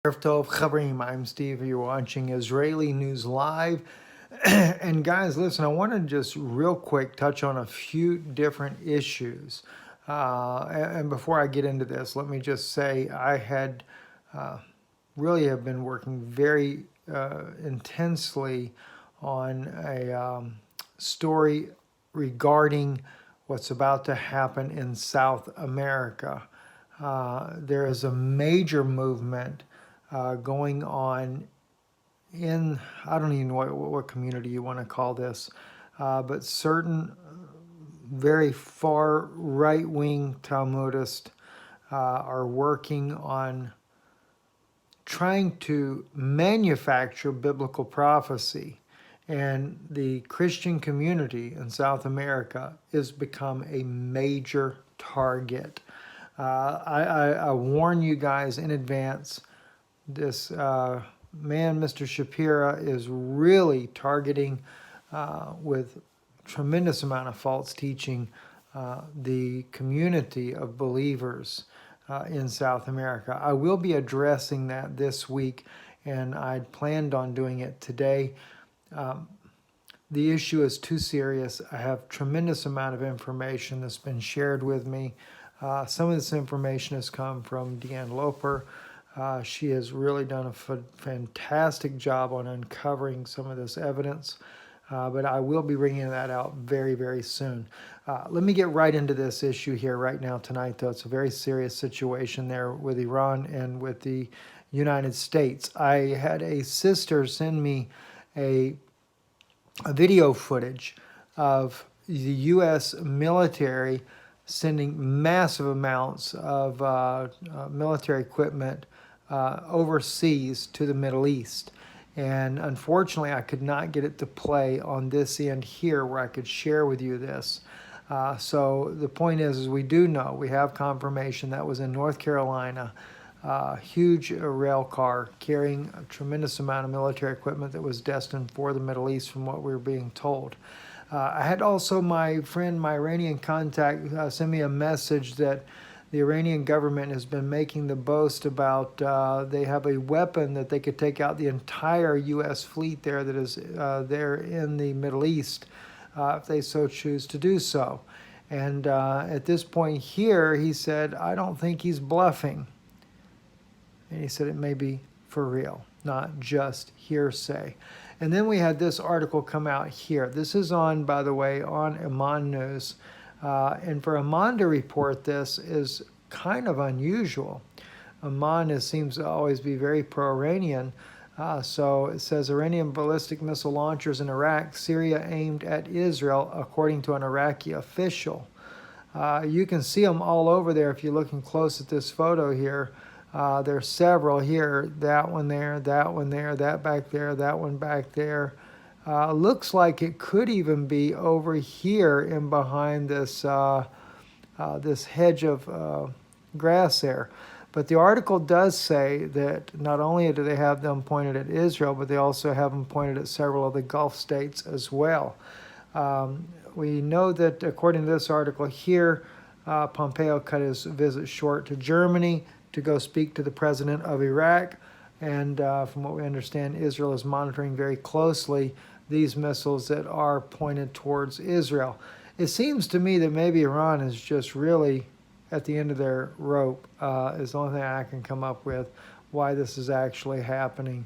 Erev Tov Chavrim. I'm Steve. You're watching Israeli News Live. And guys, listen, I want to just real quick touch on a few different issues. And before I get into this, let me just say I had really have been working very intensely on a story regarding what's about to happen in South America. There is a major movement going on in, I don't even know what community you want to call this, but certain very far right-wing Talmudists are working on trying to manufacture biblical prophecy. And the Christian community in South America has become a major target. I warn you guys in advance, this man, Mr. Shapira, is really targeting with tremendous amount of false teaching the community of believers in South America. I will be addressing that this week, and I'd planned on doing it today. The issue is too serious. I have tremendous amount of information that's been shared with me. Some of this information has come from Deanne Loper. She has really done a fantastic job on uncovering some of this evidence, but I will be bringing that out very, very soon. Let me get right into this issue here right now tonight, though. It's a very serious situation there with Iran and with the United States. I had a sister send me a video footage of the U.S. military sending massive amounts of military equipment overseas to the Middle East. And unfortunately, I could not get it to play on this end here where I could share with you this. So the point is we do know, we have confirmation that was in North Carolina, huge rail car carrying a tremendous amount of military equipment that was destined for the Middle East from what we were being told. I had also my friend, my Iranian contact, send me a message that the Iranian government has been making the boast about they have a weapon that they could take out the entire U.S. fleet there that is there in the Middle East if they so choose to do so. And at this point here, he said, I don't think he's bluffing. And he said it may be for real, not just hearsay. And then we had this article come out here. This is on, by the way, on Iman News. And for Iman to report this is kind of unusual. Iman seems to always be very pro-Iranian. So it says Iranian ballistic missile launchers in Iraq, Syria aimed at Israel, according to an Iraqi official. You can see them all over there if you're looking close at this photo here. There's several here, that one there, that back there, that one back there. Looks like it could even be over here in behind this this hedge of grass there. But the article does say that not only do they have them pointed at Israel, but they also have them pointed at several of the Gulf states as well. We know that according to this article here, Pompeo cut his visit short to Germany to go speak to the president of Iraq. And from what we understand, Israel is monitoring very closely these missiles that are pointed towards Israel. It seems to me that maybe Iran is just really at the end of their rope, is the only thing I can come up with why this is actually happening.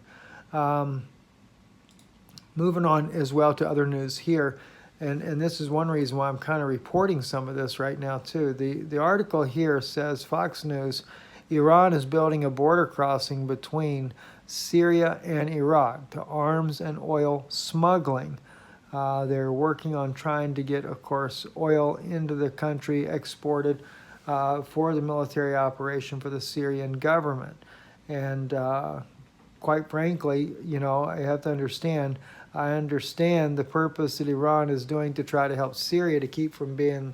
Moving on as well to other news here, and this is one reason why I'm kind of reporting some of this right now too. The article here says, Fox News, Iran is building a border crossing between Syria and Iraq to arms and oil smuggling. They're working on trying to get, of course, oil into the country exported for the military operation for the Syrian government. And quite frankly, you know, I have to understand, I understand the purpose that Iran is doing to try to help Syria to keep from being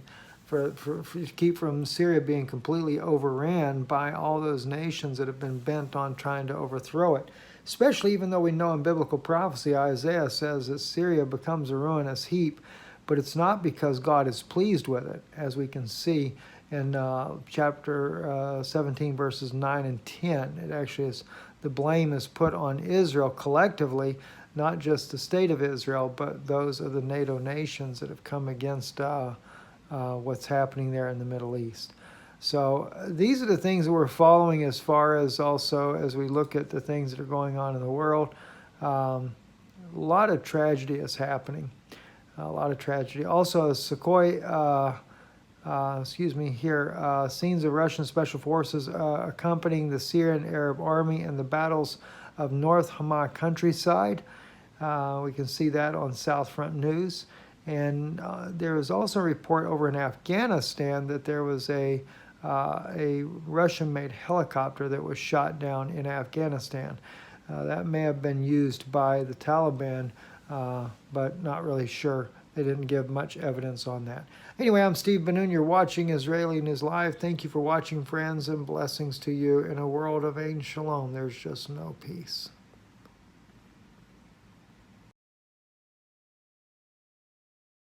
keep from Syria being completely overran by all those nations that have been bent on trying to overthrow it. Especially even though we know in biblical prophecy, Isaiah says that Syria becomes a ruinous heap, but it's not because God is pleased with it, as we can see in chapter 17, verses 9 and 10. It actually is the blame is put on Israel collectively, not just the state of Israel, but those of the NATO nations that have come against what's happening there in the Middle East. So these are the things that we're following, as far as also as we look at the things that are going on in the world. A lot of tragedy is happening. A lot of tragedy. Also, Sukhoi, scenes of Russian special forces accompanying the Syrian Arab army in the battles of North Hama countryside. We can see that on South Front News. And there is also a report over in Afghanistan that there was a Russian-made helicopter that was shot down in Afghanistan. That may have been used by the Taliban, but not really sure. They didn't give much evidence on that. Anyway, I'm Steve Benoon. You're watching Israeli News Live. Thank you for watching, friends, and blessings to you in a world of Ein Shalom. There's just no peace.